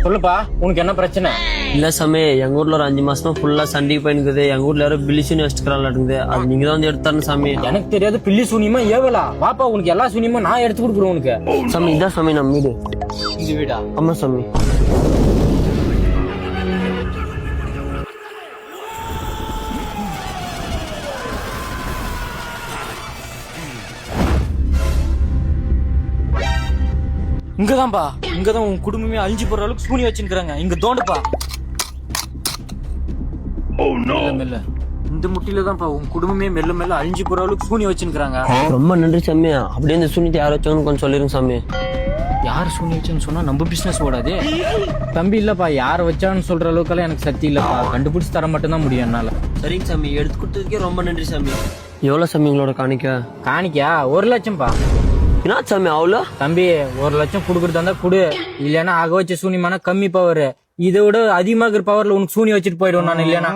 சொல்லுப்பா, உனக்கு என்ன பிரச்சனை? இல்ல சாமி, எங்க ஊர்ல ஒரு 5 மாசமா ஃபுல்லா சண்டை போயிருக்குது. எங்க ஊர்ல யாரும் பில்லிசுன்னு வச்சுக்கிறாங்க. அது நீங்க தான் வந்து எடுத்தாரு சாமி. எனக்கு தெரியாது பில்லி சூனியமா ஏவலா. வாப்பா, உனக்கு எல்லா சூனியமும் நான் எடுத்து கொடுக்குறேன் உனக்கு. சாமி இதான் சாமி நம்ம வீடு. இந்த வீடா? ஆமா சாமி. இங்கதான்பா, இங்கதான் உன் குடும்பமே அழிஞ்சு போற அளவுக்கு சூனி வச்சுக்கிறாங்க. இங்க தோண்டுப்பா. மெல்ல இந்த முட்டில தான்ப்பா உன் குடும்பமே மெல்ல மெல்ல அழிஞ்சு போற அளவுக்கு சூனி வச்சுக்கிறாங்க. ரொம்ப நன்றி சாமி. அப்படியே இந்த சூனியத்தை யார் வச்சாங்கன்னு கொஞ்சம் சொல்லிருங்க சாமி. யார் சூனி வச்சுன்னு சொன்னா நம்ம பிசினஸ் ஓடாது தம்பி. இல்லப்பா, யார் வச்சான்னு சொல்ற அளவுக்கெல்லாம் எனக்கு சக்தி இல்லப்பா. கண்டுபிடிச்சு தர மட்டும் தான் முடியும் என்னால. சரிங்க சாமி, எடுத்து கொடுத்ததுக்கே ரொம்ப நன்றி சாமி. எவ்வளவு சாமி உங்களோட காணிக்க? காணிக்கா 1 லட்சம்ப்பா. என்ன சாமி அவ்வளோ? தம்பி 1 லட்சம் குடுக்கறதா இருந்தா குடு, இல்லன்னா ஆக வச்ச சூனியமான கம்மி பவர். இதை விட அதிகமாக பவர்ல உனக்கு சூனி வச்சுட்டு போயிடுவோம் நான் இல்லையா.